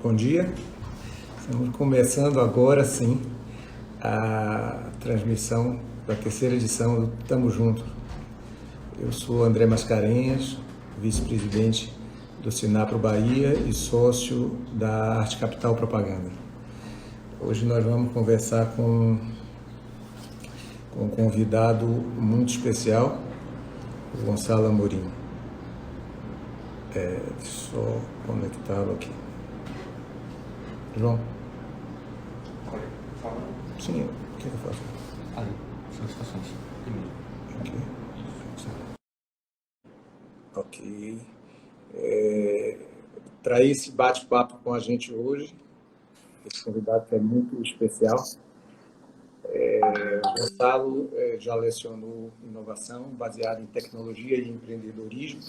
Bom dia, estamos começando agora sim a transmissão da terceira edição do Tamo Junto. Eu sou André Mascarenhas, vice-presidente do Sinapro Bahia e sócio da Arte Capital Propaganda. Hoje nós vamos conversar com um convidado muito especial, o Gonçalo Amorim. Só conectá-lo aqui. João? Sim, o que eu faço? Ali, solicitações. Aqui. Ok. Para esse bate-papo com a gente hoje, esse convidado que é muito especial, o Gonçalo já lecionou inovação baseada em tecnologia e empreendedorismo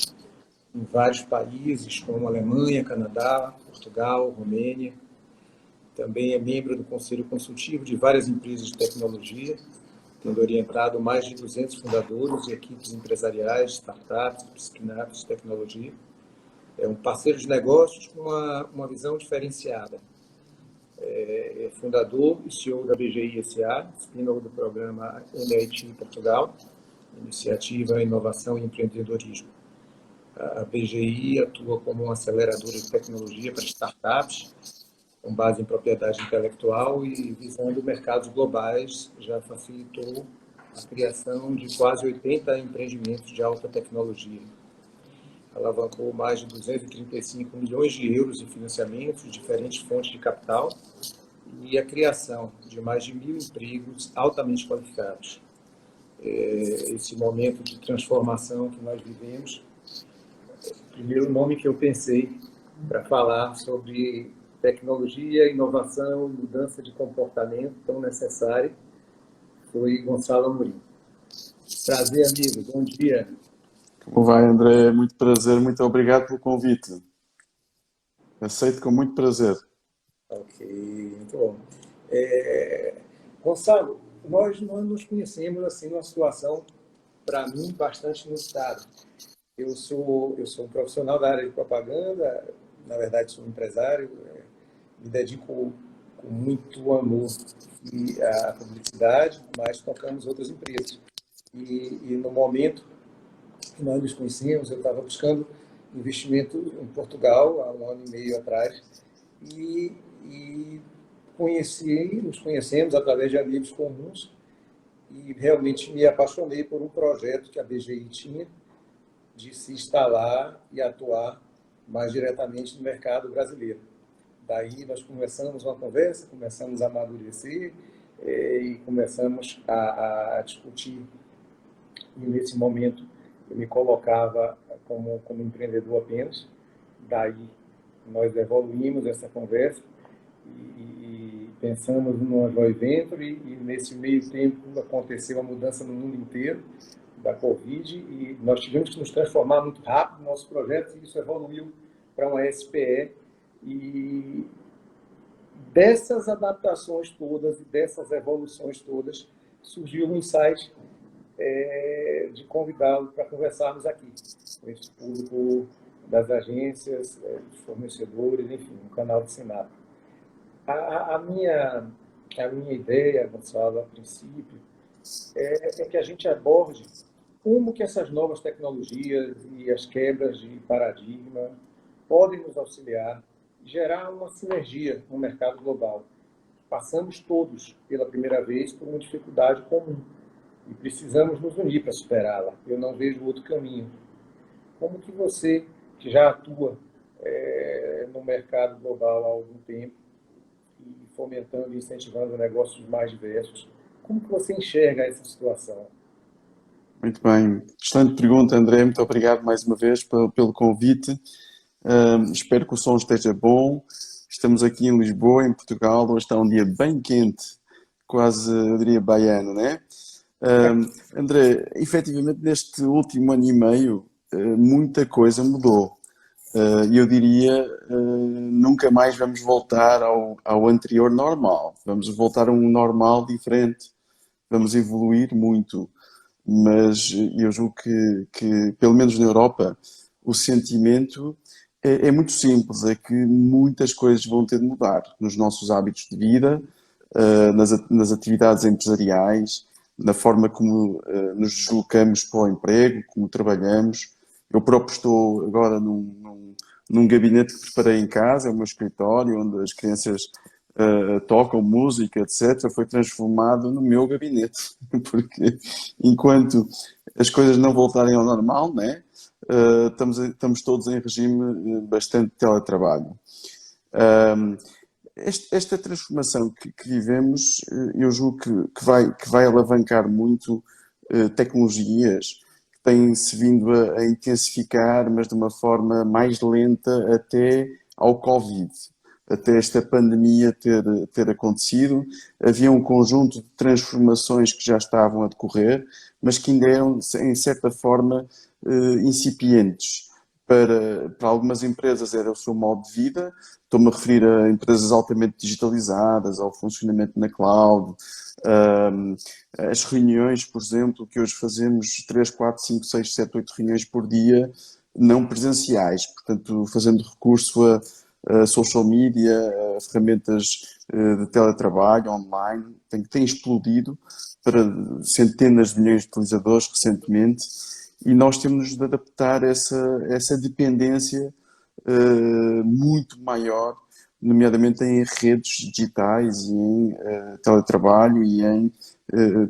em vários países, como Alemanha, Canadá, Portugal, Romênia. Também é membro do Conselho Consultivo de várias empresas de tecnologia, tendo orientado mais de 200 fundadores e equipes empresariais, startups, spin-ups de tecnologia. É um parceiro de negócios com uma visão diferenciada. É fundador e CEO da BGI SA, spin-off do programa MIT Portugal, Iniciativa Inovação e Empreendedorismo. A BGI atua como uma aceleradora de tecnologia para startups, com base em propriedade intelectual e visando mercados globais, já facilitou a criação de quase 80 empreendimentos de alta tecnologia. Alavancou mais de 235 milhões de euros em financiamentos de diferentes fontes de capital e a criação de mais de 1.000 empregos altamente qualificados. Esse momento de transformação que nós vivemos, o primeiro nome que eu pensei para falar sobre tecnologia, inovação e mudança de comportamento tão necessária foi Gonçalo Amorim. Prazer, amigo. Bom dia. Como vai, André? Muito prazer, muito obrigado pelo convite. Aceito com muito prazer. Ok, muito bom. Gonçalo, nós nos conhecemos assim numa situação, para mim, bastante inusitada. Eu sou um profissional da área de propaganda, na verdade sou um empresário, me dedico com muito amor à publicidade, mas tocamos outras empresas. E no momento que nós nos conhecemos, eu estava buscando investimento em Portugal, há 1 ano e meio atrás, e nos conhecemos através de amigos comuns, e realmente me apaixonei por um projeto que a BGI tinha, de se instalar e atuar mais diretamente no mercado brasileiro. Daí nós começamos uma conversa, começamos a amadurecer e começamos a discutir. E nesse momento eu me colocava como empreendedor apenas. Daí nós evoluímos essa conversa e pensamos numa joint venture e nesse meio tempo aconteceu a mudança no mundo inteiro da Covid e nós tivemos que nos transformar muito rápido no nosso projeto e isso evoluiu para uma SPE e dessas adaptações todas e dessas evoluções todas surgiu um insight de convidá-lo para conversarmos aqui com esse público das agências, dos fornecedores, enfim, um canal de Sinapro. A minha ideia, Gonçalo, a princípio, é que a gente aborde como que essas novas tecnologias e as quebras de paradigma podem nos auxiliar e gerar uma sinergia no mercado global. Passamos todos, pela primeira vez, por uma dificuldade comum e precisamos nos unir para superá-la. Eu não vejo outro caminho. Como que você, que já atua no mercado global há algum tempo, e fomentando e incentivando negócios mais diversos, como que você enxerga essa situação? Muito bem. Excelente pergunta, André. Muito obrigado mais uma vez pelo convite. Espero que o som esteja bom. Estamos aqui em Lisboa, em Portugal. Hoje está um dia bem quente, quase, eu diria, baiano, né? André, efetivamente, neste último ano e meio, muita coisa mudou. E eu diria, nunca mais vamos voltar ao anterior normal. Vamos voltar a um normal diferente. Vamos evoluir muito. Mas eu julgo que, pelo menos na Europa, o sentimento É muito simples, é que muitas coisas vão ter de mudar nos nossos hábitos de vida, nas atividades empresariais, na forma como nos deslocamos para o emprego, como trabalhamos. Eu próprio estou agora num gabinete que preparei em casa, é o meu escritório, onde as crianças tocam música, etc. Foi transformado no meu gabinete, porque enquanto as coisas não voltarem ao normal, né? Estamos todos em regime bastante de teletrabalho. Um, esta transformação que vivemos, eu julgo que vai alavancar muito tecnologias que têm-se vindo a intensificar, mas de uma forma mais lenta até ao Covid, até esta pandemia ter acontecido. Havia um conjunto de transformações que já estavam a decorrer, mas que ainda eram, em certa forma, incipientes. Para algumas empresas era o seu modo de vida, estou-me a referir a empresas altamente digitalizadas, ao funcionamento na cloud, as reuniões, por exemplo, que hoje fazemos 3, 4, 5, 6, 7, 8 reuniões por dia, não presenciais, portanto, fazendo recurso a social media, a ferramentas de teletrabalho online, tem explodido para centenas de milhões de utilizadores recentemente, e nós temos de adaptar essa dependência muito maior, nomeadamente em redes digitais e em teletrabalho e em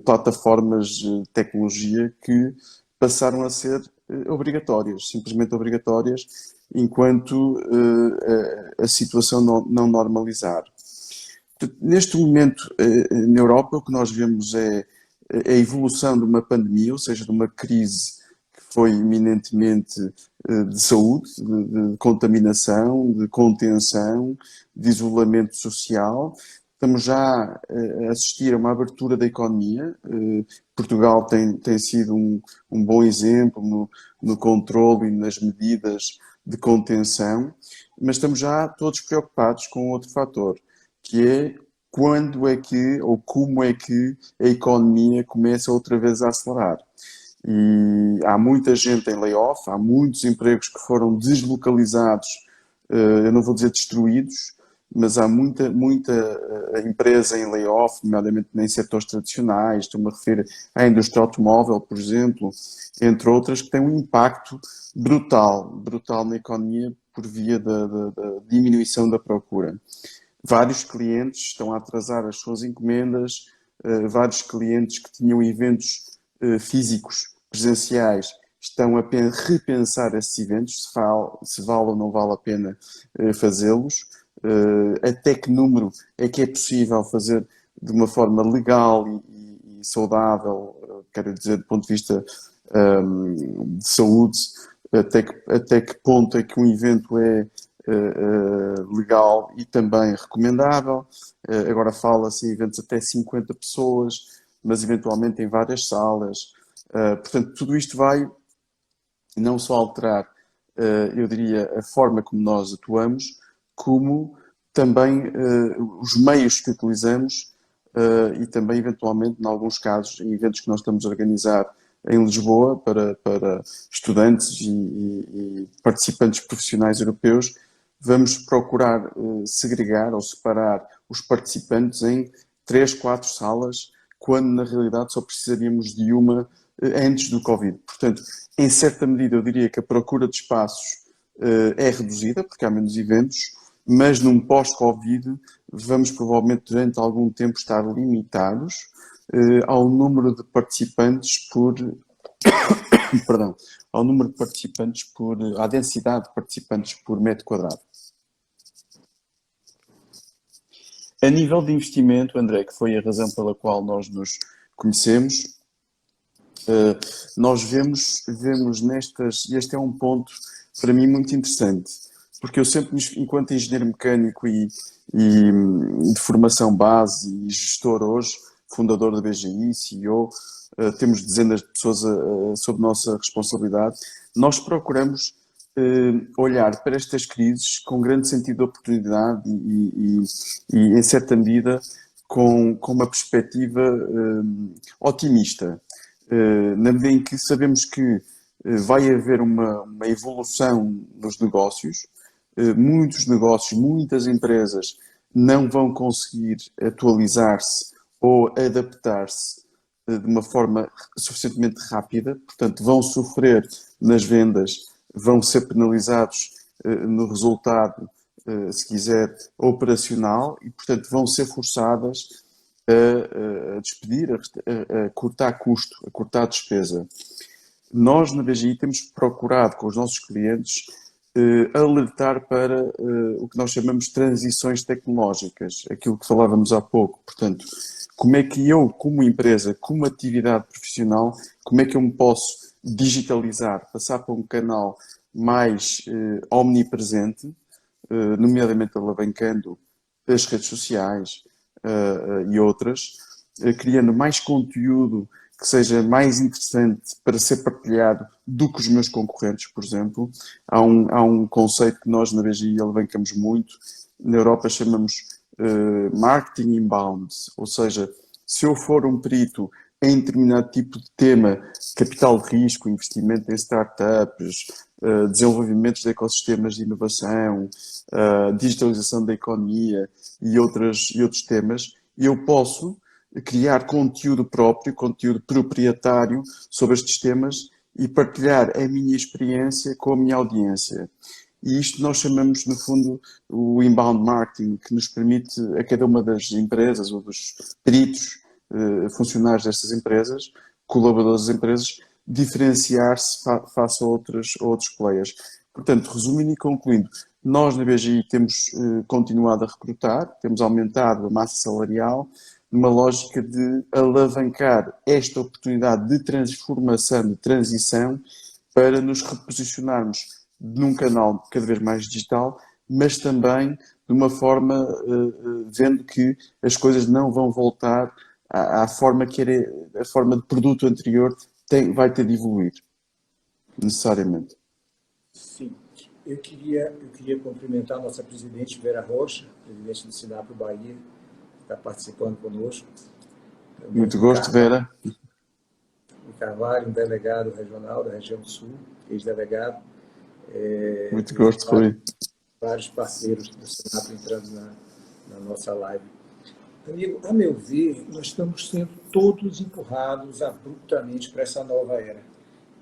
plataformas de tecnologia que passaram a ser obrigatórias, simplesmente obrigatórias, enquanto a situação não normalizar. Neste momento, na Europa, o que nós vemos é a evolução de uma pandemia, ou seja, de uma crise que foi eminentemente de saúde, de contaminação, de contenção, de isolamento social. Estamos já a assistir a uma abertura da economia. Portugal tem sido um bom exemplo no controle e nas medidas de contenção, mas estamos já todos preocupados com outro fator, que é quando é que ou como é que a economia começa outra vez a acelerar. E há muita gente em layoff, há muitos empregos que foram deslocalizados, eu não vou dizer destruídos, mas há muita empresa em layoff, nomeadamente em setores tradicionais, estou-me a referir à indústria automóvel, por exemplo, entre outras, que têm um impacto brutal na economia por via da diminuição da procura. Vários clientes estão a atrasar as suas encomendas, vários clientes que tinham eventos físicos, presenciais, estão a repensar esses eventos, se vale ou não vale a pena fazê-los, até que número é que é possível fazer de uma forma legal e saudável, quero dizer, do ponto de vista de saúde, até que ponto é que um evento é legal e também recomendável. Agora fala-se em eventos até 50 pessoas, mas eventualmente em várias salas. Portanto, tudo isto vai não só alterar, eu diria, a forma como nós atuamos, como também os meios que utilizamos e também, eventualmente, em alguns casos, em eventos que nós estamos a organizar em Lisboa para estudantes e participantes profissionais europeus, vamos procurar segregar ou separar os participantes em 3, 4 salas, quando na realidade só precisaríamos de uma antes do Covid. Portanto, em certa medida, eu diria que a procura de espaços é reduzida, porque há menos eventos, mas num pós-Covid vamos provavelmente durante algum tempo estar limitados ao número de participantes por perdão, ao número de participantes à densidade de participantes por metro quadrado. A nível de investimento, André, que foi a razão pela qual nós nos conhecemos, nós vemos nestas, e este é um ponto para mim muito interessante, porque eu sempre, enquanto engenheiro mecânico e de formação base e gestor hoje, fundador da BGI, CEO, temos dezenas de pessoas sob nossa responsabilidade, nós procuramos olhar para estas crises com grande sentido de oportunidade e em certa medida, com uma perspectiva otimista. Na medida em que sabemos que vai haver uma evolução nos negócios, muitos negócios, muitas empresas não vão conseguir atualizar-se ou adaptar-se de uma forma suficientemente rápida, portanto, vão sofrer nas vendas, vão ser penalizados no resultado, se quiser, operacional e, portanto, vão ser forçadas a despedir, a cortar custo, a cortar despesa. Nós, na BGI, temos procurado com os nossos clientes alertar para o que nós chamamos de transições tecnológicas, aquilo que falávamos há pouco. Portanto, como é que eu, como empresa, como atividade profissional, como é que eu me posso digitalizar, passar para um canal mais omnipresente, nomeadamente alavancando as redes sociais e outras, criando mais conteúdo que seja mais interessante para ser partilhado do que os meus concorrentes, por exemplo. Há um conceito que nós na BGI alavancamos muito, na Europa chamamos marketing inbound, ou seja, se eu for um perito em determinado tipo de tema, capital de risco, investimento em startups, desenvolvimento de ecossistemas de inovação, digitalização da economia e outros temas, eu posso criar conteúdo próprio, conteúdo proprietário sobre estes temas e partilhar a minha experiência com a minha audiência. E isto nós chamamos, no fundo, o inbound marketing, que nos permite a cada uma das empresas ou dos peritos, funcionários destas empresas, colaboradores das empresas, diferenciar-se face a outros players. Portanto, resumindo e concluindo, nós na BGI temos continuado a recrutar, temos aumentado a massa salarial, numa lógica de alavancar esta oportunidade de transformação, de transição, para nos reposicionarmos num canal cada vez mais digital, mas também de uma forma vendo que as coisas não vão voltar à forma que era, a forma de produto anterior vai ter de evoluir, necessariamente. Sim. Eu queria cumprimentar a nossa presidente Vera Rocha, presidente do Sinapro Bahia, que está participando conosco. Também Muito gosto, Vera. O Carvalho, um delegado regional da região sul, ex-delegado. Muito gosto, Rui. Vários parceiros do Sinapro entrando na nossa live. Amigo, a meu ver, nós estamos sendo todos empurrados abruptamente para essa nova era,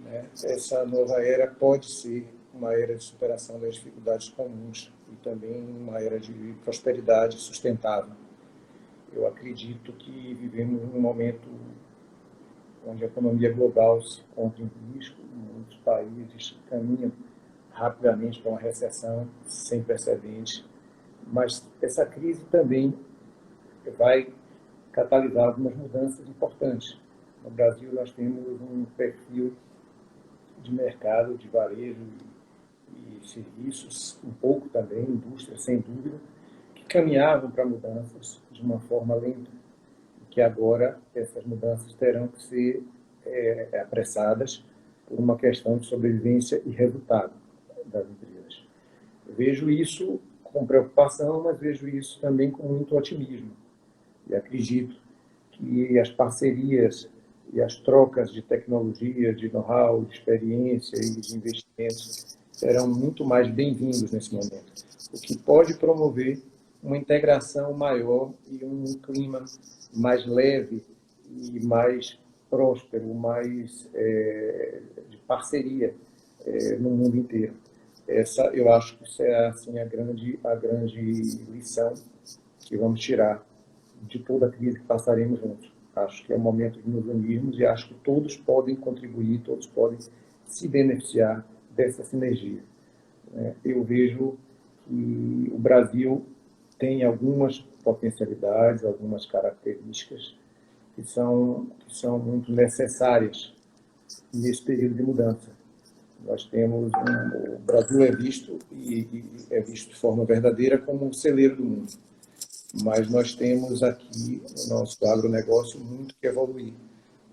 né? Essa nova era pode ser uma era de superação das dificuldades comuns e também uma era de prosperidade sustentável. Eu acredito que vivemos num momento onde a economia global se encontra em risco, muitos países caminham rapidamente para uma recessão sem precedentes, mas essa crise também vai catalisar algumas mudanças importantes. No Brasil, nós temos um perfil de mercado, de varejo e serviços, um pouco também, indústria, sem dúvida, que caminhavam para mudanças de uma forma lenta, e que agora essas mudanças terão que ser apressadas por uma questão de sobrevivência e resultado das empresas. Eu vejo isso com preocupação, mas vejo isso também com muito otimismo. E acredito que as parcerias e as trocas de tecnologia, de know-how, de experiência e de investimentos serão muito mais bem-vindos nesse momento, o que pode promover uma integração maior e um clima mais leve e mais próspero, mais de parceria no mundo inteiro. Eu acho que isso é assim, a grande lição que vamos tirar de toda a crise que passaremos juntos. Acho que é o momento de nos unirmos e acho que todos podem contribuir, todos podem se beneficiar dessa sinergia. Eu vejo que o Brasil tem algumas potencialidades, algumas características que são muito necessárias nesse período de mudança. Nós temos o Brasil é visto de forma verdadeira como um celeiro do mundo. Mas nós temos aqui no nosso agronegócio muito que evoluir,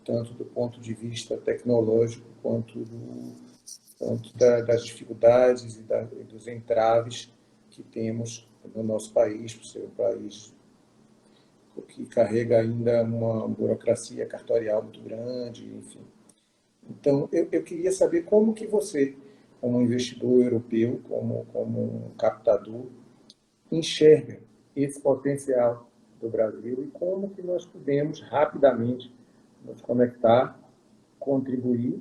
tanto do ponto de vista tecnológico quanto das dificuldades e dos entraves que temos no nosso país, por ser um país que carrega ainda uma burocracia cartorial muito grande, enfim. Então, eu queria saber como que você como investidor europeu, como um captador, enxerga esse potencial do Brasil e como que nós podemos rapidamente nos conectar, contribuir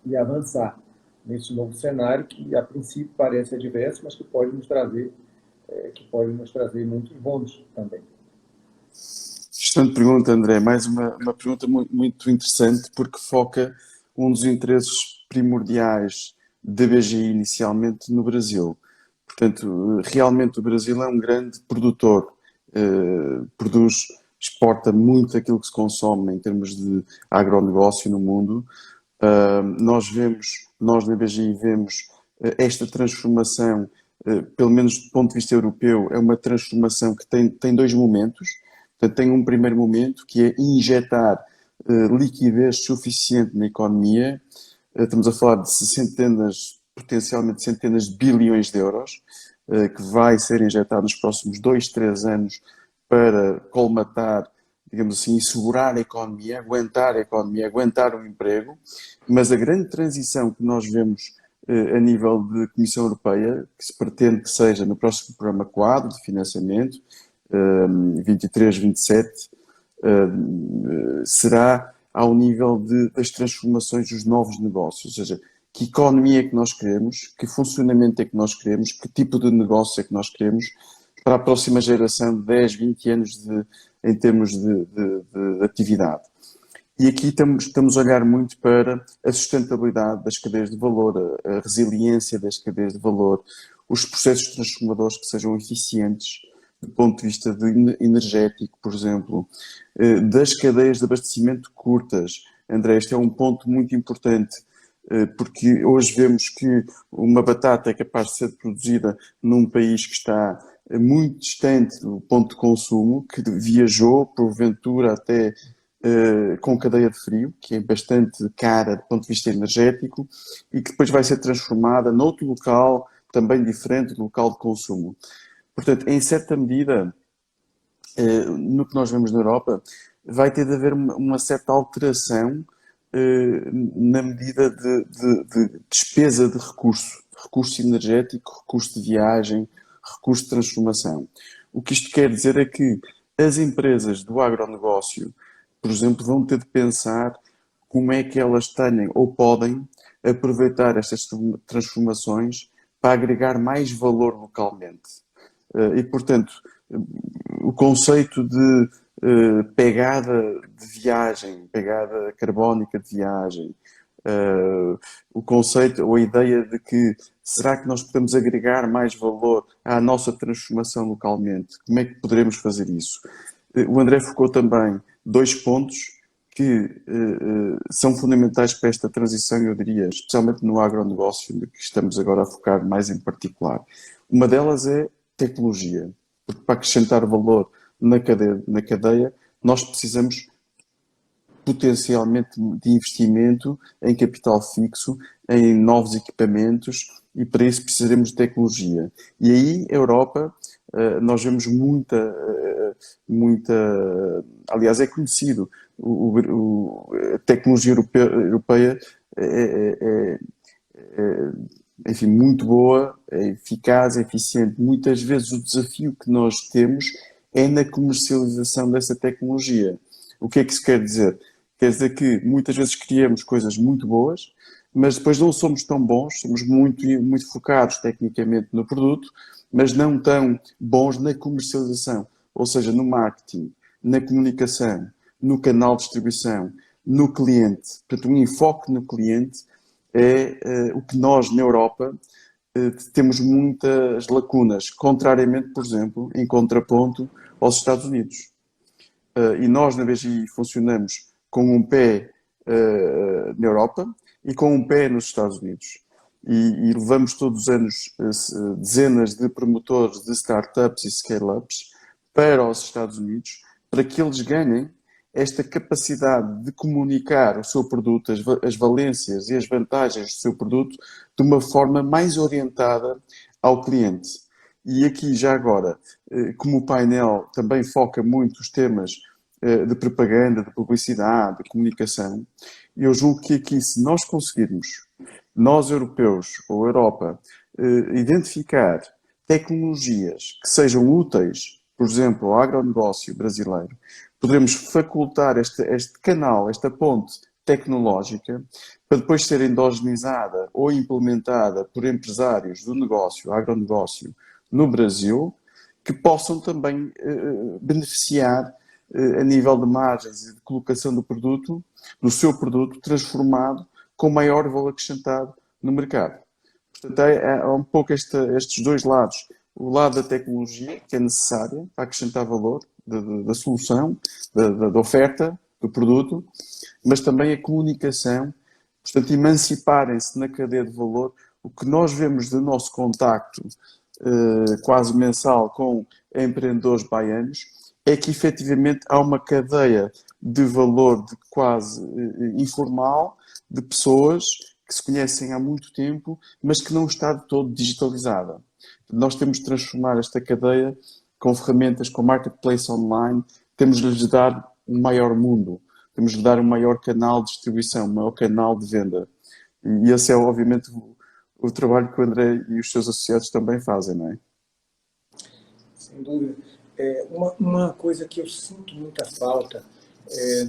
e avançar nesse novo cenário que, a princípio, parece adverso, mas que pode nos trazer muitos bônus também. Excelente pergunta, André. Mais uma pergunta muito interessante, porque foca um dos interesses primordiais da BGI inicialmente no Brasil. Portanto, realmente o Brasil é um grande produtor, exporta muito aquilo que se consome em termos de agronegócio no mundo. Nós na BGI vemos esta transformação, pelo menos do ponto de vista europeu, é uma transformação que tem dois momentos. Portanto, tem um primeiro momento que é injetar liquidez suficiente na economia. Estamos a falar de potencialmente centenas de bilhões de euros, que vai ser injetado nos próximos 2, 3 anos para colmatar, digamos assim, e segurar a economia, aguentar o emprego. Mas a grande transição que nós vemos a nível de Comissão Europeia, que se pretende que seja no próximo programa quadro de financiamento, 23-27, será ao nível das transformações dos novos negócios, ou seja, que economia é que nós queremos, que funcionamento é que nós queremos, que tipo de negócio é que nós queremos para a próxima geração de 10, 20 anos em termos de atividade. E aqui estamos a olhar muito para a sustentabilidade das cadeias de valor, a resiliência das cadeias de valor, os processos transformadores que sejam eficientes do ponto de vista energético, por exemplo, das cadeias de abastecimento curtas. André, este é um ponto muito importante, porque hoje vemos que uma batata é capaz de ser produzida num país que está muito distante do ponto de consumo, que viajou, porventura, até com cadeia de frio, que é bastante cara do ponto de vista energético, e que depois vai ser transformada noutro local, também diferente do local de consumo. Portanto, em certa medida, no que nós vemos na Europa, vai ter de haver uma certa alteração na medida de despesa de recurso energético, recurso de viagem, recurso de transformação. O que isto quer dizer é que as empresas do agronegócio, por exemplo, vão ter de pensar como é que elas têm ou podem aproveitar estas transformações para agregar mais valor localmente. E, portanto, o conceito de pegada de viagem, pegada carbónica de viagem, o conceito ou a ideia de que será que nós podemos agregar mais valor à nossa transformação localmente? Como é que poderemos fazer isso? O André focou também 2 pontos que são fundamentais para esta transição, eu diria, especialmente no agronegócio, de que estamos agora a focar mais em particular. Uma delas é tecnologia, porque para acrescentar valor na cadeia, nós precisamos potencialmente de investimento em capital fixo, em novos equipamentos, e para isso precisaremos de tecnologia. E aí, a Europa, nós vemos muita, aliás, é conhecido, a tecnologia europeia enfim, muito boa, é eficaz, é eficiente. Muitas vezes o desafio que nós temos é na comercialização dessa tecnologia. O que é que isso quer dizer? Quer dizer que muitas vezes criamos coisas muito boas, mas depois não somos tão bons, somos muito focados tecnicamente no produto, mas não tão bons na comercialização, ou seja, no marketing, na comunicação, no canal de distribuição, no cliente. Portanto, um enfoque no cliente é o que nós, na Europa, temos muitas lacunas, contrariamente, por exemplo, em contraponto aos Estados Unidos. E nós, na BGI, funcionamos com um pé na Europa e com um pé nos Estados Unidos. E levamos todos os anos dezenas de promotores de startups e scale-ups para os Estados Unidos, para que eles ganhem esta capacidade de comunicar o seu produto, as valências e as vantagens do seu produto, de uma forma mais orientada ao cliente. E aqui, já agora, como o painel também foca muito os temas de propaganda, de publicidade, de comunicação, eu julgo que aqui, se nós conseguirmos nós europeus ou Europa identificar tecnologias que sejam úteis, por exemplo, ao agronegócio brasileiro, poderemos facultar este canal, esta ponte tecnológica, para depois ser endogenizada ou implementada por empresários do negócio, agronegócio, no Brasil, que possam também beneficiar a nível de margens e de colocação do seu produto transformado com maior valor acrescentado no mercado. Portanto, há um pouco estes dois lados. O lado da tecnologia, que é necessária para acrescentar valor da solução, da oferta, do produto, mas também a comunicação, portanto, emanciparem-se na cadeia de valor. O que nós vemos do nosso contacto quase mensal com empreendedores baianos é que efetivamente há uma cadeia de valor quase informal de pessoas que se conhecem há muito tempo, mas que não está de todo digitalizada. Nós temos de transformar esta cadeia com ferramentas, com marketplace online, temos de lhes dar um maior mundo, temos de lhes dar um maior canal de distribuição, um maior canal de venda. E esse é, obviamente, o trabalho que o André e os seus associados também fazem, não é? Sem dúvida. Uma coisa que eu sinto muita falta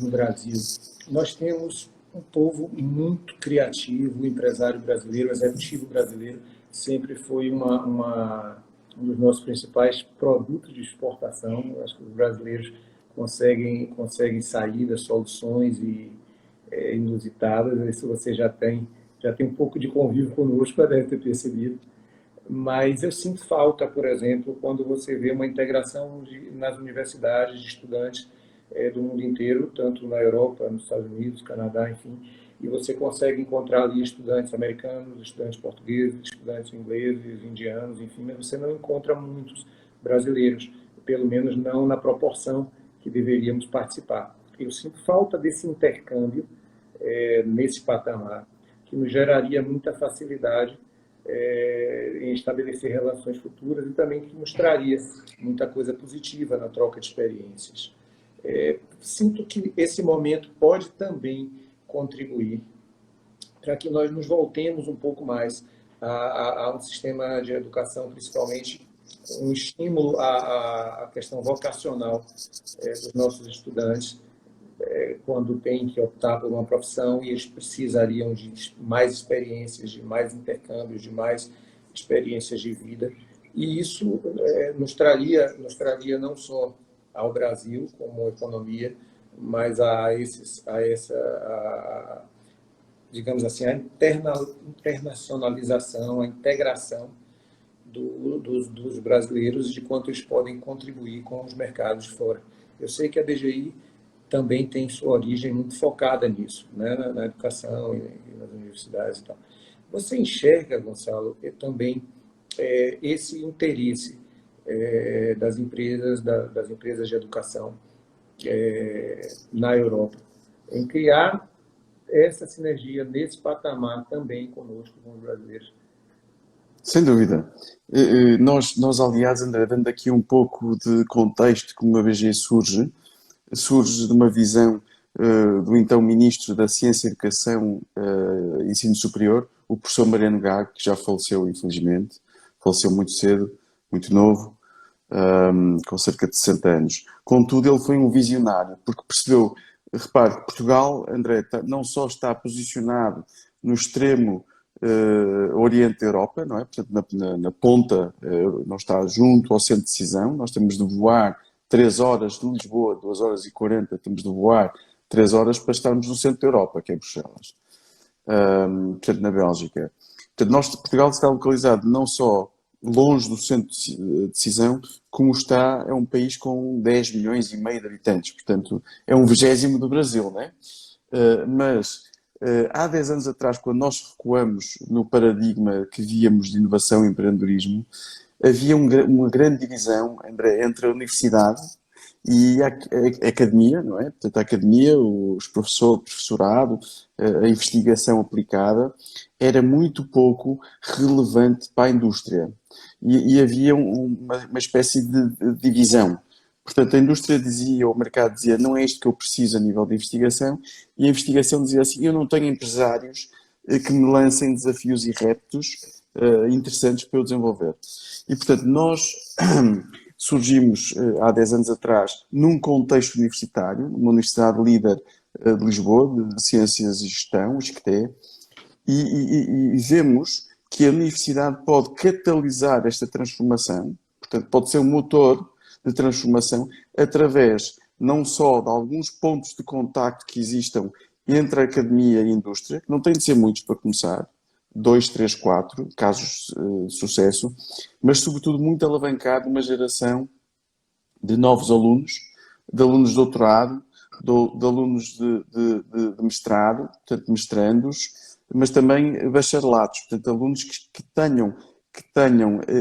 no Brasil, nós temos um povo muito criativo, o empresário brasileiro, o executivo brasileiro, sempre foi um dos nossos principais produtos de exportação. Eu acho que os brasileiros conseguem sair das soluções inusitadas. Isso você já tem um pouco de convívio conosco, deve ter percebido. Mas eu sinto falta, por exemplo, quando você vê uma integração nas universidades de estudantes do mundo inteiro, tanto na Europa, nos Estados Unidos, Canadá, enfim, e você consegue encontrar ali estudantes americanos, estudantes portugueses, estudantes ingleses, indianos, enfim, mas você não encontra muitos brasileiros, pelo menos não na proporção que deveríamos participar. Eu sinto falta desse intercâmbio nesse patamar, que nos geraria muita facilidade em estabelecer relações futuras e também que nos traria muita coisa positiva na troca de experiências. Sinto que esse momento pode também contribuir para que nós nos voltemos um pouco mais a um sistema de educação, principalmente um estímulo à questão vocacional dos nossos estudantes, quando têm que optar por uma profissão e eles precisariam de mais experiências, de mais intercâmbios, de mais experiências de vida. E isso nos traria não só ao Brasil como economia, mas digamos assim, a internacionalização, a integração dos brasileiros, de quanto eles podem contribuir com os mercados de fora. Eu sei que a DGI também tem sua origem muito focada nisso, né? Na educação e nas universidades e tal. Você enxerga, Gonçalo, também esse interesse das empresas de educação na Europa em criar essa sinergia nesse patamar também conosco, com os brasileiros? Sem dúvida. Nós, aliás, André, dando aqui um pouco de contexto como a BG surge de uma visão do então Ministro da Ciência, Educação e Ensino Superior, o professor Mariano Gago, que já faleceu, infelizmente. Faleceu muito cedo, muito novo, com cerca de 60 anos. Contudo, ele foi um visionário, porque percebeu, repare, que Portugal, André, não só está posicionado no extremo oriente da Europa, não é? Portanto, na ponta, não está junto ao centro de decisão. Nós temos de voar 3 horas de Lisboa, 2 horas e 40, temos de voar 3 horas para estarmos no centro da Europa, que é Bruxelas, portanto, na Bélgica. Portanto, Portugal está localizado não só longe do centro de decisão, como é um país com 10 milhões e meio de habitantes, portanto, é um 20º do Brasil, não é? Mas há 10 anos atrás, quando nós recuamos no paradigma que víamos de inovação e empreendedorismo, havia uma grande divisão, André, entre a universidade e a academia, não é? Portanto, a academia, os professorado, a investigação aplicada, era muito pouco relevante para a indústria. E havia uma espécie de divisão. Portanto, a indústria dizia, o mercado dizia, não é isto que eu preciso a nível de investigação, e a investigação dizia assim, eu não tenho empresários que me lancem desafios e retos interessantes para eu desenvolver. E, portanto, nós surgimos há 10 anos atrás num contexto universitário, numa universidade líder de Lisboa, de Ciências e Gestão, o ISCTE, e vemos que a universidade pode catalisar esta transformação, portanto, pode ser um motor de transformação através não só de alguns pontos de contacto que existam entre a academia e a indústria, que não tem de ser muitos para começar, 2, 3, 4 casos de sucesso, mas sobretudo muito alavancado uma geração de novos alunos, de alunos de doutorado, de alunos de mestrado, portanto mestrandos, mas também bacharelatos, portanto alunos que tenham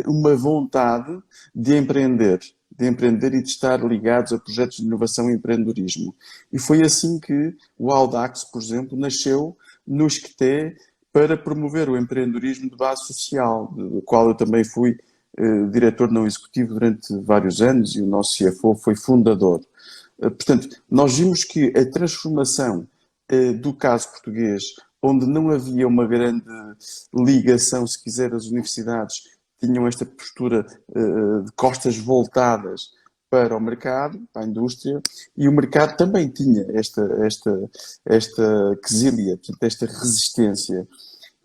uma vontade de empreender e de estar ligados a projetos de inovação e empreendedorismo. E foi assim que o Audax, por exemplo, nasceu no ISCTE para promover o empreendedorismo de base social, do qual eu também fui diretor não executivo durante vários anos e o nosso CFO foi fundador. Portanto, nós vimos que a transformação do caso português, onde não havia uma grande ligação, se quiser, as universidades tinham esta postura de costas voltadas para o mercado, para a indústria, e o mercado também tinha esta quesilha, portanto, esta resistência.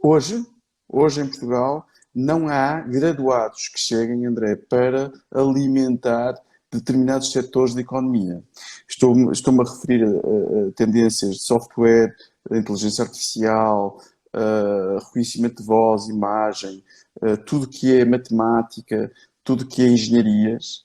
Hoje em Portugal, não há graduados que cheguem, André, para alimentar determinados setores da economia. Estou-me a referir a tendências de software, inteligência artificial, reconhecimento de voz, imagem, tudo que é matemática, tudo que é engenharias.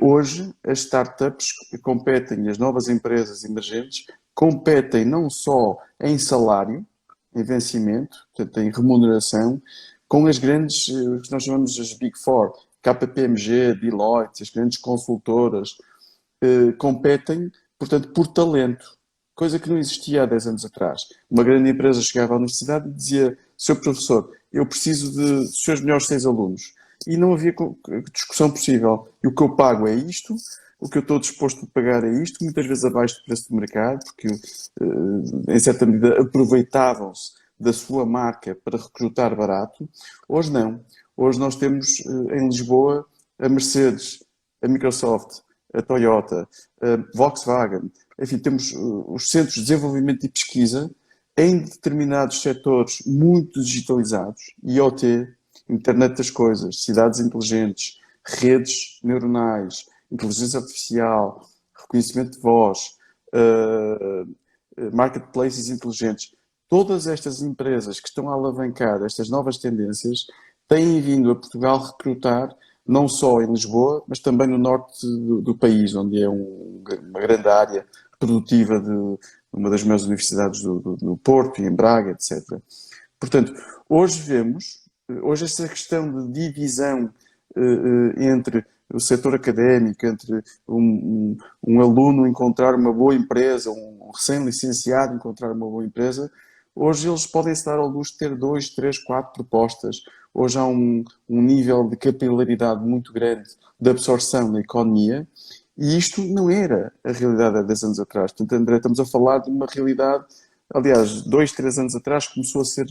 Hoje, as startups competem, as novas empresas emergentes, competem não só em salário, em vencimento, portanto, em remuneração, com as grandes, que nós chamamos as Big Four, KPMG, Deloitte, as grandes consultoras, competem, portanto, por talento, coisa que não existia há 10 anos atrás. Uma grande empresa chegava à universidade e dizia: Sr. Professor, eu preciso dos seus melhores 6 alunos. E não havia discussão possível. E o que eu pago é isto, o que eu estou disposto a pagar é isto, muitas vezes abaixo do preço do mercado, porque, em certa medida, aproveitavam-se da sua marca para recrutar barato. Hoje não. Hoje nós temos em Lisboa a Mercedes, a Microsoft, a Toyota, a Volkswagen, enfim, temos os centros de desenvolvimento e pesquisa em determinados setores muito digitalizados, IoT, Internet das Coisas, cidades inteligentes, redes neuronais, inteligência artificial, reconhecimento de voz, marketplaces inteligentes. Todas estas empresas que estão a alavancar estas novas tendências têm vindo a Portugal recrutar não só em Lisboa, mas também no norte do país, onde é uma grande área produtiva de uma das maiores universidades do Porto e em Braga, etc. Portanto, hoje essa questão de divisão entre o setor académico, entre um aluno encontrar uma boa empresa, um recém-licenciado encontrar uma boa empresa, hoje eles podem se dar ao luxo de ter 2, 3, 4 propostas. Hoje há um nível de capilaridade muito grande de absorção na economia e isto não era a realidade há 10 anos atrás. Portanto, André, estamos a falar de uma realidade, aliás, 2, 3 anos atrás começou a ser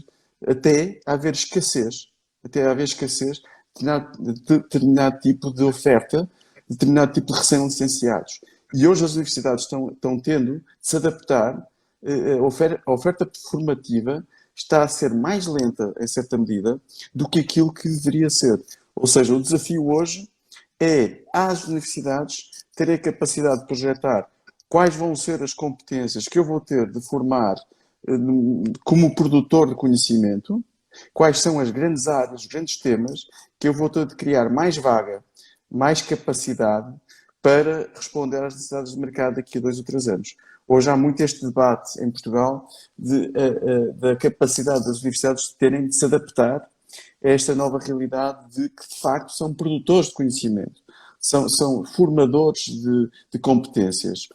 até a haver escassez de determinado tipo de oferta, determinado tipo de recém-licenciados. E hoje as universidades estão tendo de se adaptar. A oferta formativa está a ser mais lenta, em certa medida, do que aquilo que deveria ser. Ou seja, o desafio hoje é às universidades terem a capacidade de projetar quais vão ser as competências que eu vou ter de formar como produtor de conhecimento, quais são as grandes áreas, os grandes temas que eu vou ter de criar mais vaga, mais capacidade para responder às necessidades do mercado daqui a 2 ou 3 anos. Hoje há muito este debate em Portugal da capacidade das universidades de se adaptar a esta nova realidade de que, de facto, são produtores de conhecimento, são formadores de competências.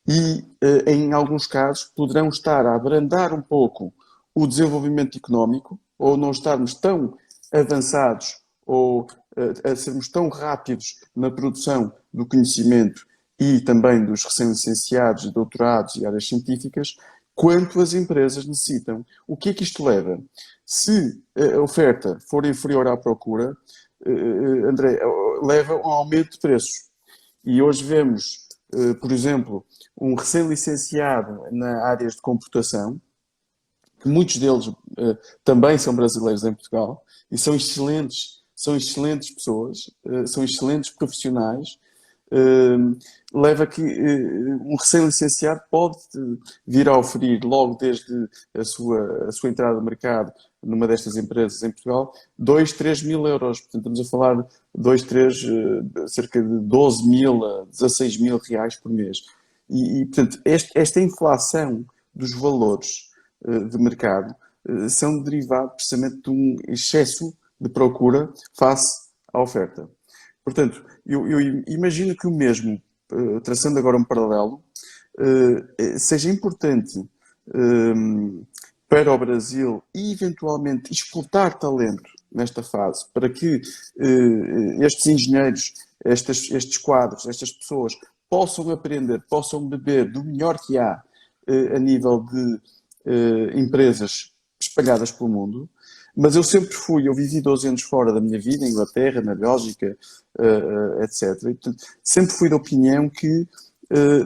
E, em alguns casos, poderão estar a abrandar um pouco o desenvolvimento económico, ou não estarmos tão avançados, ou a sermos tão rápidos na produção do conhecimento e também dos recém-licenciados, doutorados e áreas científicas, quanto as empresas necessitam. O que é que isto leva? Se a oferta for inferior à procura, André, leva a um aumento de preços. E hoje vemos, por exemplo, um recém-licenciado na áreas de computação, que muitos deles também são brasileiros em Portugal, e são excelentes pessoas, são excelentes profissionais, leva que um recém-licenciado pode vir a oferir, logo desde a sua entrada no mercado, numa destas empresas em Portugal, 2, 3 mil euros. Portanto, estamos a falar 2, 3, cerca de 12 mil a 16 mil reais por mês. Portanto, esta inflação dos valores de mercado são derivados precisamente de um excesso de procura face à oferta. Portanto, eu imagino que o mesmo, traçando agora um paralelo, seja importante para o Brasil e eventualmente explotar talento nesta fase, para que estes engenheiros, estes quadros, estas pessoas possam aprender, possam beber do melhor que há a nível de empresas espalhadas pelo mundo. Mas eu vivi 12 anos fora da minha vida, em Inglaterra, na Bélgica, etc. E, portanto, sempre fui da opinião que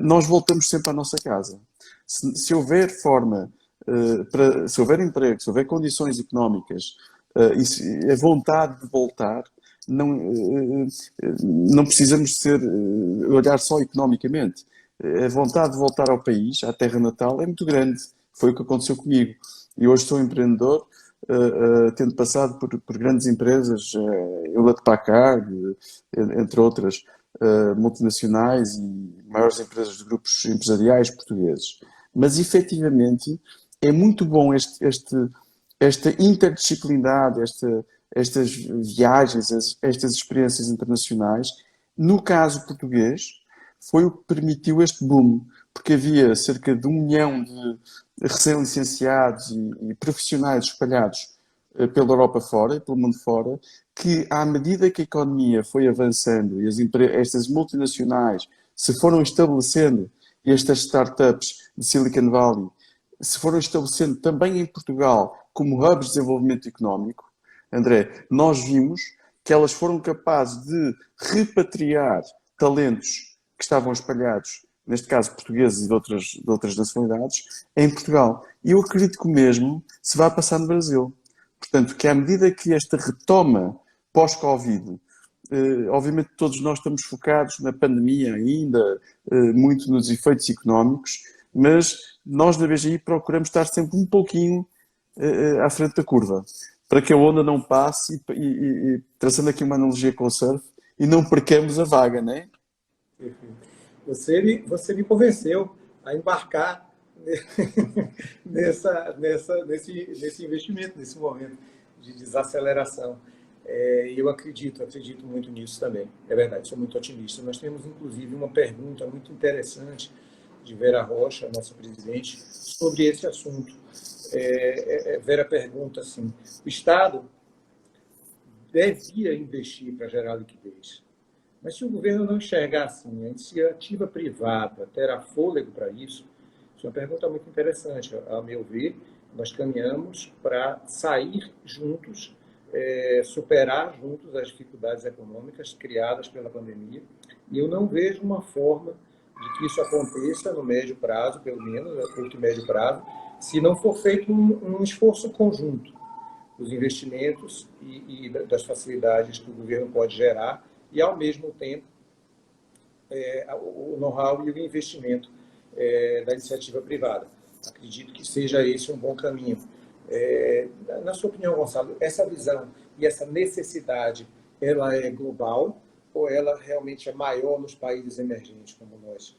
nós voltamos sempre à nossa casa. Se houver forma, se houver emprego, se houver condições económicas, e a vontade de voltar, não precisamos olhar só economicamente. A vontade de voltar ao país, à terra natal, é muito grande. Foi o que aconteceu comigo. E hoje sou empreendedor, tendo passado por grandes empresas, Hewlett-Packard, entre outras, multinacionais e maiores empresas de grupos empresariais portugueses. Mas, efetivamente, é muito bom esta interdisciplinaridade, estas viagens, estas experiências internacionais. No caso português, foi o que permitiu este boom, porque havia cerca de 1 milhão de recém-licenciados e profissionais espalhados pela Europa fora e pelo mundo fora, que à medida que a economia foi avançando e estas multinacionais se foram estabelecendo, estas startups de Silicon Valley se foram estabelecendo também em Portugal como hubs de desenvolvimento económico, André, nós vimos que elas foram capazes de repatriar talentos que estavam espalhados, neste caso portugueses e de outras nacionalidades, em Portugal. E eu acredito que o mesmo se vai passar no Brasil. Portanto, que à medida que esta retoma pós-Covid, obviamente todos nós estamos focados na pandemia ainda, muito nos efeitos económicos, mas nós na BGI procuramos estar sempre um pouquinho à frente da curva, para que a onda não passe e traçando aqui uma analogia com o surf, e não percamos a vaga, não é? Você me convenceu a embarcar nesse investimento, nesse momento de desaceleração. E eu acredito muito nisso também. É verdade, sou muito otimista. Nós temos, inclusive, uma pergunta muito interessante de Vera Rocha, nossa presidente, sobre esse assunto. Vera pergunta assim: o Estado devia investir para gerar liquidez, mas se o governo não enxergar assim, a iniciativa privada terá fôlego para isso? Isso é uma pergunta muito interessante. A meu ver, nós caminhamos para sair juntos, superar juntos as dificuldades econômicas criadas pela pandemia, e eu não vejo uma forma de que isso aconteça no médio prazo, pelo menos, curto e médio prazo, se não for feito um esforço conjunto dos investimentos e das facilidades que o governo pode gerar, e, ao mesmo tempo, o know-how e o investimento da iniciativa privada. Acredito que seja esse um bom caminho. Na sua opinião, Gonçalo, essa visão e essa necessidade, ela é global ou ela realmente é maior nos países emergentes como nós?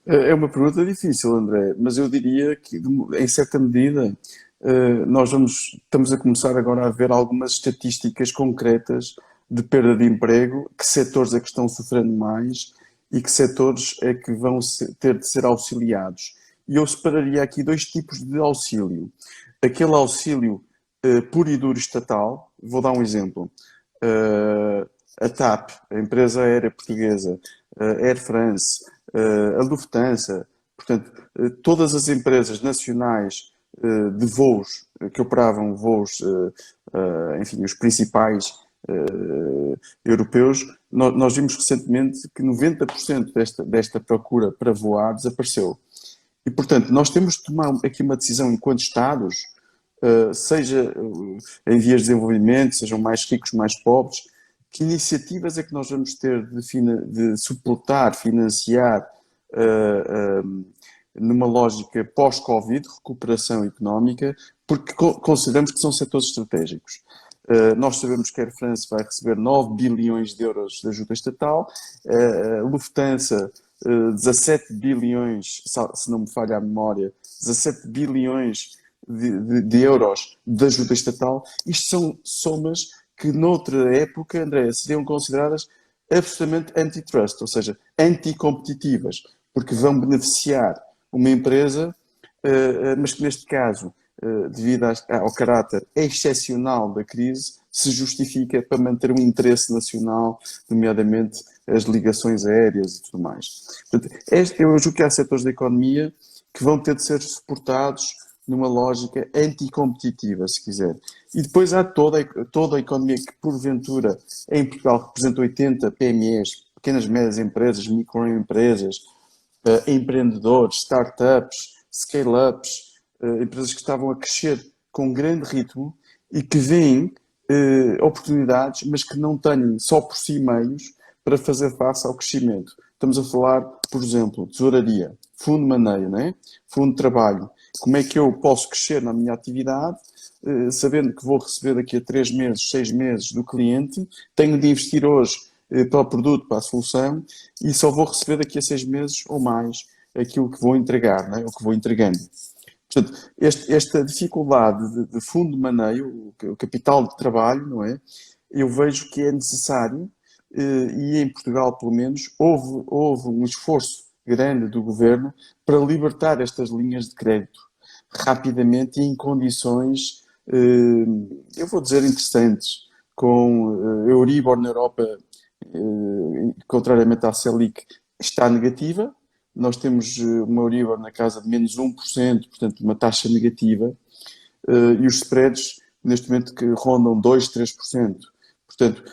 É uma pergunta difícil, André, mas eu diria que, em certa medida, estamos a começar agora a ver algumas estatísticas concretas de perda de emprego, que setores é que estão sofrendo mais e que setores é que vão ter de ser auxiliados. E eu separaria aqui 2 tipos de auxílio. Aquele auxílio puro e duro estatal, vou dar um exemplo. A TAP, a empresa aérea portuguesa, a Air France, a Lufthansa, Portanto, todas as empresas nacionais de voos, que operavam voos, enfim, os principais europeus, nós vimos recentemente que 90% desta procura para voar desapareceu. E, portanto, nós temos de tomar aqui uma decisão enquanto Estados, seja em vias de desenvolvimento, sejam mais ricos, mais pobres, que iniciativas é que nós vamos ter de suportar, financiar, numa lógica pós-Covid, recuperação económica, porque consideramos que são setores estratégicos. Nós sabemos que a Air France vai receber 9 bilhões de euros de ajuda estatal, a Lufthansa 17 bilhões, se não me falha a memória, 17 bilhões de euros de ajuda estatal. Isto são somas que noutra época, André, seriam consideradas absolutamente antitrust, ou seja, anticompetitivas, porque vão beneficiar uma empresa, mas que neste caso, devido ao caráter excepcional da crise, se justifica para manter um interesse nacional, nomeadamente as ligações aéreas e tudo mais. Portanto, eu julgo que há setores da economia que vão ter de ser suportados numa lógica anticompetitiva, se quiser. E depois há toda a economia que, porventura, em Portugal representa 80 PMEs, pequenas e médias empresas, microempresas, empreendedores, startups, scale-ups, empresas que estavam a crescer com grande ritmo e que veem oportunidades, mas que não têm só por si meios para fazer face ao crescimento. Estamos a falar, por exemplo, tesouraria, fundo de maneio, não é? Fundo de trabalho. Como é que eu posso crescer na minha atividade, sabendo que vou receber daqui a 3 meses, 6 meses do cliente, tenho de investir hoje para o produto, para a solução, e só vou receber daqui a 6 meses ou mais aquilo que vou entregar, não é? O que vou entregando. Portanto, esta dificuldade de fundo de maneio, o capital de trabalho, não é? Eu vejo que é necessário, e em Portugal, pelo menos, houve um esforço grande do governo para libertar estas linhas de crédito rapidamente e em condições, eu vou dizer, interessantes, com Euribor na Europa, contrariamente à Selic, está negativa. Nós temos uma Euribor na casa de menos 1%, portanto, uma taxa negativa, e os spreads, neste momento, que rondam 2%, 3%. Portanto,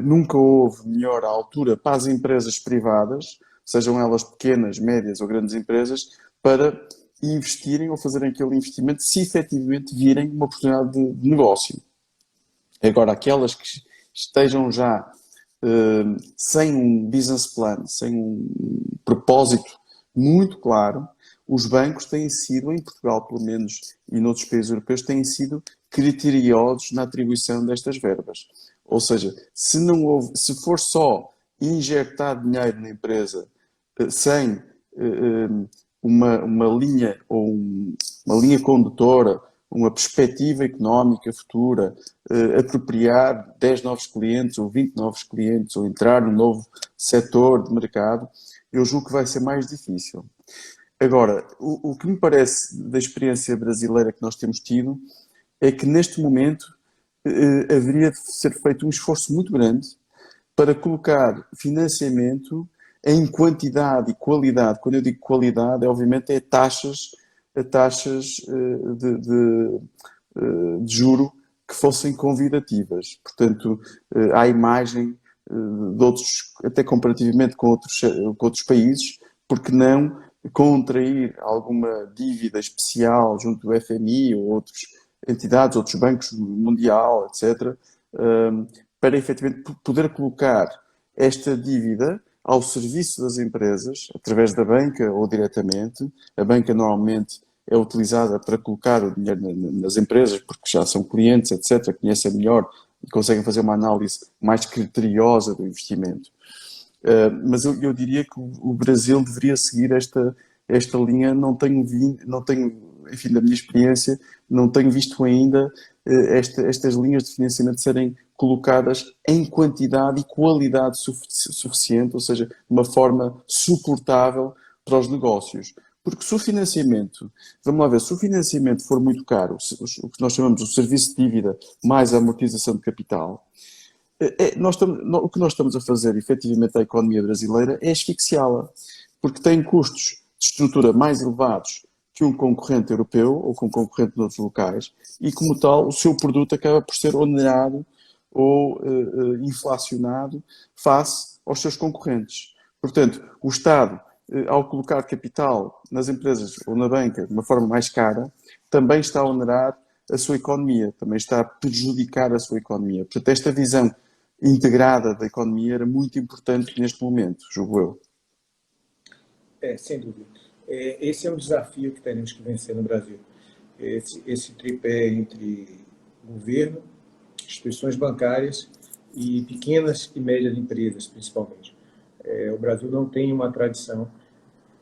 nunca houve melhor altura para as empresas privadas, sejam elas pequenas, médias ou grandes empresas, para investirem ou fazerem aquele investimento se efetivamente virem uma oportunidade de negócio. Agora, aquelas que estejam já sem um business plan, sem um propósito muito claro, os bancos têm sido, em Portugal pelo menos, e noutros países europeus, têm sido criteriosos na atribuição destas verbas. Ou seja, se for só injetar dinheiro na empresa sem uma linha ou uma linha condutora, uma perspectiva económica futura, apropriar 10 novos clientes ou 20 novos clientes ou entrar num novo setor de mercado, eu julgo que vai ser mais difícil. Agora, o que me parece da experiência brasileira que nós temos tido é que neste momento haveria de ser feito um esforço muito grande para colocar financiamento em quantidade e qualidade. Quando eu digo qualidade, obviamente é taxas de juro que fossem convidativas. Portanto, à imagem de outros, até comparativamente com outros países, porque não contrair alguma dívida especial junto do FMI ou outras entidades, outros bancos mundial, etc., para efetivamente poder colocar esta dívida ao serviço das empresas, através da banca ou diretamente. A banca normalmente é utilizada para colocar o dinheiro nas empresas, porque já são clientes, etc., conhecem melhor e conseguem fazer uma análise mais criteriosa do investimento. Mas eu diria que o Brasil deveria seguir esta linha. Não tenho, enfim, da minha experiência, não tenho visto ainda estas linhas de financiamento serem colocadas em quantidade e qualidade suficiente, ou seja, de uma forma suportável para os negócios. Porque se o financiamento, vamos lá ver, se o financiamento for muito caro, o que nós chamamos de serviço de dívida mais a amortização de capital, o que nós estamos a fazer, efetivamente, à economia brasileira é asfixiá-la, porque tem custos de de estrutura mais elevados que um concorrente europeu ou que um concorrente de outros locais e, como tal, o seu produto acaba por ser onerado ou inflacionado face aos seus concorrentes. Portanto, o Estado, ao colocar capital nas empresas ou na banca de uma forma mais cara, também está a onerar a sua economia, também está a prejudicar a sua economia. Portanto, esta visão integrada da economia era muito importante neste momento, julgo eu. Sem dúvida. Esse é um desafio que teremos que vencer no Brasil. Esse tripé entre governo, instituições bancárias e pequenas e médias empresas, principalmente. O Brasil não tem uma tradição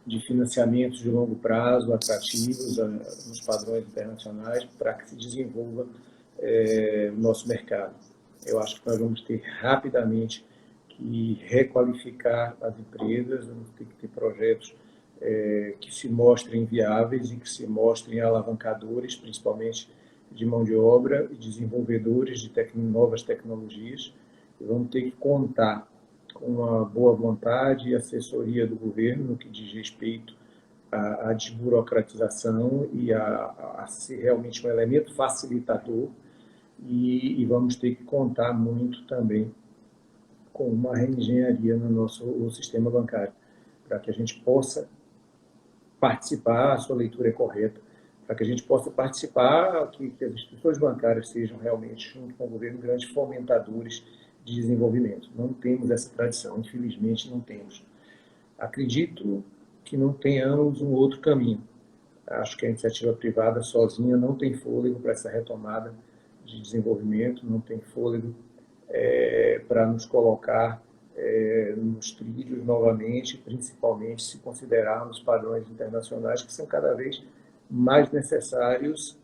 de financiamentos de longo prazo atrativos nos padrões internacionais para que se desenvolva o nosso mercado. Eu acho que nós vamos ter rapidamente que requalificar as empresas, vamos ter que ter projetos que se mostrem viáveis e que se mostrem alavancadores, principalmente de mão de obra e desenvolvedores de novas tecnologias. E vamos ter que contar com uma boa vontade e assessoria do governo no que diz respeito à desburocratização e a ser realmente um elemento facilitador. E vamos ter que contar muito também com uma reengenharia no nosso sistema bancário, para que a gente possa participar, a sua leitura é correta, para que a gente possa participar, que as instituições bancárias sejam realmente, junto com o governo, grandes fomentadores de desenvolvimento. Não temos essa tradição, infelizmente não temos. Acredito que não tenhamos um outro caminho. Acho que a iniciativa privada sozinha não tem fôlego para essa retomada de desenvolvimento, não tem fôlego para nos colocar nos trilhos novamente, principalmente se considerarmos padrões internacionais que são cada vez mais necessários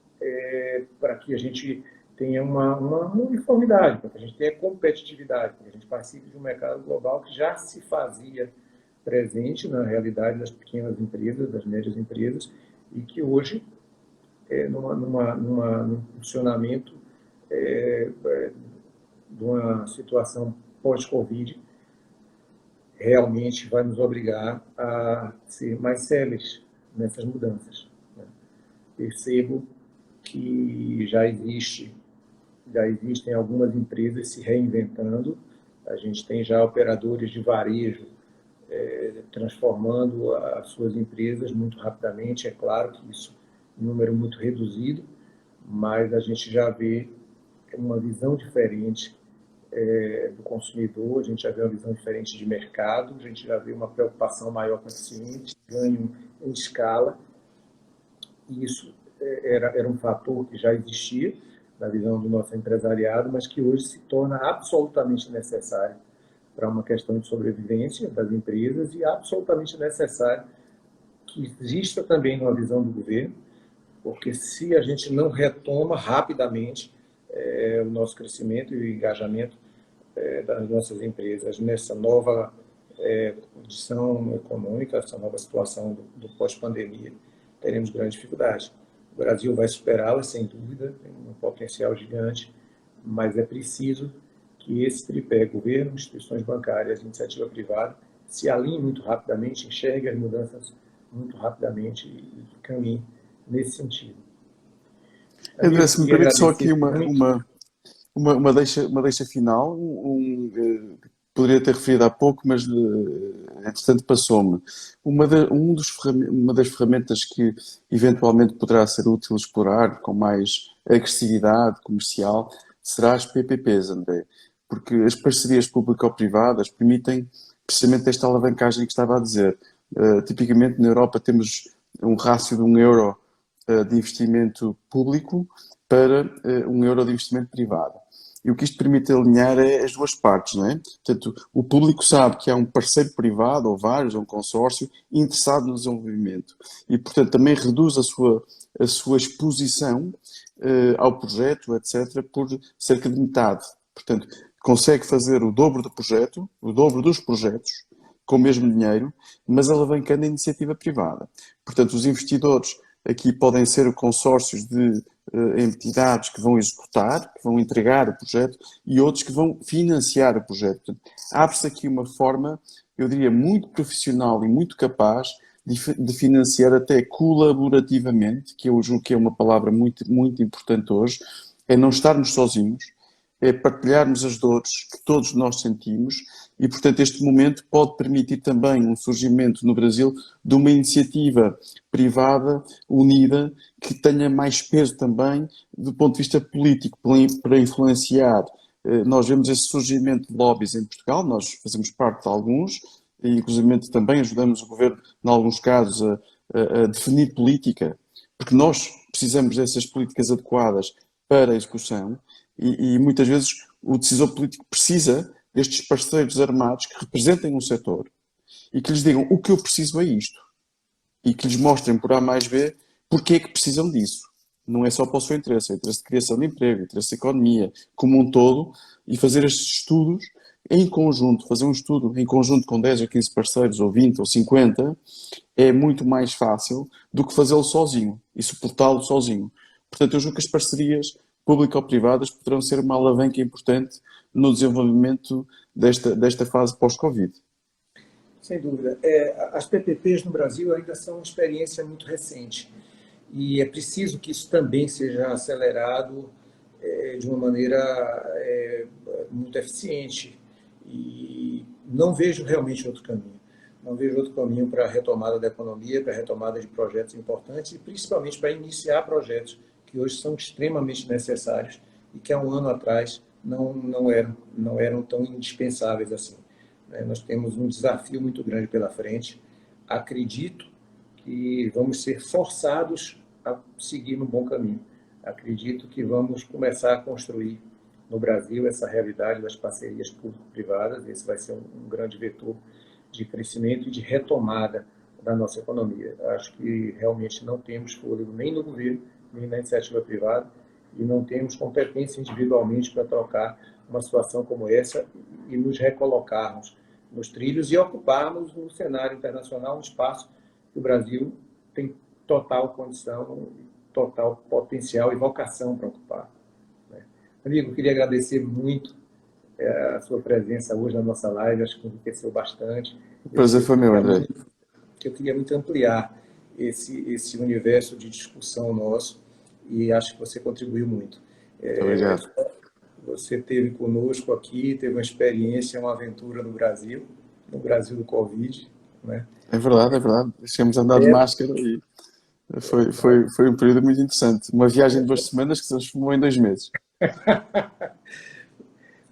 para que a gente tenha uma uniformidade, para que a gente tenha competitividade, para que a gente participe de um mercado global que já se fazia presente na realidade das pequenas empresas, das médias empresas, e que hoje, num funcionamento de uma situação pós-Covid, realmente vai nos obrigar a ser mais céleres nessas mudanças. Percebo que já existem algumas empresas se reinventando, a gente tem já operadores de varejo transformando as suas empresas muito rapidamente, é claro que isso é um número muito reduzido, mas a gente já vê uma visão diferente do consumidor, a gente já vê uma visão diferente de mercado, a gente já vê uma preocupação maior com o cliente, ganho em escala, e isso era um fator que já existia na visão do nosso empresariado, mas que hoje se torna absolutamente necessário para uma questão de sobrevivência das empresas e absolutamente necessário que exista também numa visão do governo, porque se a gente não retoma rapidamente o nosso crescimento e o engajamento das nossas empresas nessa nova condição econômica, essa nova situação do pós-pandemia, teremos grande dificuldade. O Brasil vai superá-la, sem dúvida, tem um potencial gigante, mas é preciso que esse tripé, governo, instituições bancárias e iniciativa privada, se alinhem muito rapidamente, enxerguem as mudanças muito rapidamente e caminhem nesse sentido. André, se me permite só aqui uma deixa final, poderia ter referido há pouco, mas entretanto passou-me. Uma das ferramentas que eventualmente poderá ser útil explorar com mais agressividade comercial será as PPPs, André, porque as parcerias público-privadas permitem precisamente esta alavancagem que estava a dizer. Tipicamente na Europa temos um rácio de 1 euro de investimento público para 1 euro de investimento privado. E o que isto permite alinhar é as duas partes, não é? Portanto, o público sabe que há um parceiro privado, ou vários, ou um consórcio, interessado no desenvolvimento. E, portanto, também reduz a sua exposição ao projeto, etc., por cerca de metade. Portanto, consegue fazer o dobro do projeto, o dobro dos projetos, com o mesmo dinheiro, mas alavancando a iniciativa privada. Portanto, os investidores aqui podem ser consórcios de entidades que vão executar, que vão entregar o projeto e outros que vão financiar o projeto. Abre-se aqui uma forma, eu diria, muito profissional e muito capaz de financiar até colaborativamente, que eu julgo que é uma palavra muito, muito importante hoje, é não estarmos sozinhos, é partilharmos as dores que todos nós sentimos e, portanto, este momento pode permitir também um surgimento no Brasil de uma iniciativa privada, unida, que tenha mais peso também do ponto de vista político, para influenciar. Nós vemos esse surgimento de lobbies em Portugal, nós fazemos parte de alguns, e inclusive também ajudamos o governo, em alguns casos, a definir política, porque nós precisamos dessas políticas adequadas para a execução e muitas vezes o decisor político precisa destes parceiros armados que representem um setor e que lhes digam o que eu preciso é isto e que lhes mostrem por A mais B porque é que precisam disso. Não é só para o seu interesse, é o interesse de criação de emprego, interesse de economia, como um todo, e fazer estes estudos em conjunto, fazer um estudo em conjunto com 10 ou 15 parceiros, ou 20 ou 50, é muito mais fácil do que fazê-lo sozinho e suportá-lo sozinho. Portanto, eu julgo que as parcerias público-privadas poderão ser uma alavanca importante no desenvolvimento desta fase pós-Covid. Sem dúvida. As PPPs no Brasil ainda são uma experiência muito recente e é preciso que isso também seja acelerado de uma maneira muito eficiente e não vejo realmente outro caminho. Não vejo outro caminho para a retomada da economia, para a retomada de projetos importantes e principalmente para iniciar projetos que hoje são extremamente necessários e que há um ano atrás não eram tão indispensáveis assim. Nós temos um desafio muito grande pela frente. Acredito que vamos ser forçados a seguir no bom caminho. Acredito que vamos começar a construir no Brasil essa realidade das parcerias público-privadas. Esse vai ser um grande vetor de crescimento e de retomada da nossa economia. Acho que realmente não temos fôlego nem no governo, nem na iniciativa privada, e não temos competência individualmente para trocar uma situação como essa e nos recolocarmos nos trilhos e ocuparmos no cenário internacional um espaço que o Brasil tem total condição, total potencial e vocação para ocupar. Amigo, queria agradecer muito a sua presença hoje na nossa live, acho que enriqueceu bastante. O prazer foi meu, André. Eu queria muito ampliar esse universo de discussão nosso e acho que você contribuiu muito. Obrigado. Você esteve conosco aqui, teve uma experiência, uma aventura no Brasil do Covid. Né? É verdade, é verdade. Chegamos a andar de máscara e foi um período muito interessante. Uma viagem de 2 semanas que se transformou em 2 meses.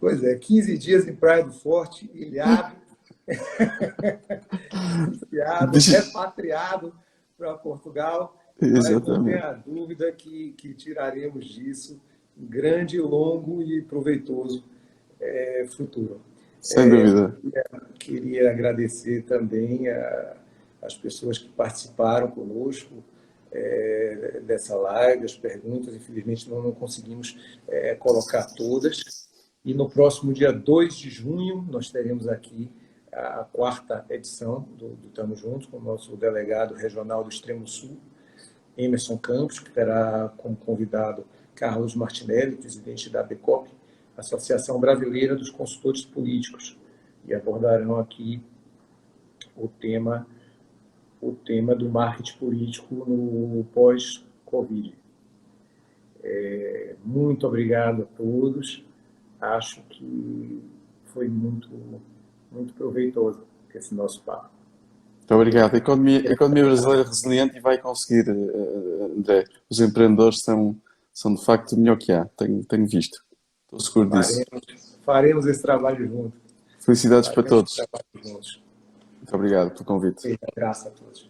Pois é, 15 dias em Praia do Forte, ilhado, repatriado para Portugal. Exatamente. Mas não tenha dúvida que tiraremos disso um grande, longo e proveitoso futuro. Sem dúvida. Queria agradecer também as pessoas que participaram conosco dessa live, as perguntas. Infelizmente, não conseguimos colocar todas. E no próximo dia 2 de junho, nós teremos aqui a 4ª edição do Tamo Juntos, com o nosso delegado regional do Extremo Sul, Emerson Campos, que terá como convidado Carlos Martinelli, presidente da ABCOP, Associação Brasileira dos Consultores Políticos, e abordarão aqui o tema do marketing político no pós-Covid. Muito obrigado a todos. Acho que foi muito, muito proveitoso esse nosso papo. Muito obrigado. A economia brasileira é resiliente e vai conseguir, André. Os empreendedores são de facto o melhor que há. Tenho visto. Estou seguro disso. Faremos esse trabalho juntos. Felicidades para todos. Muito obrigado pelo convite. Graças a todos.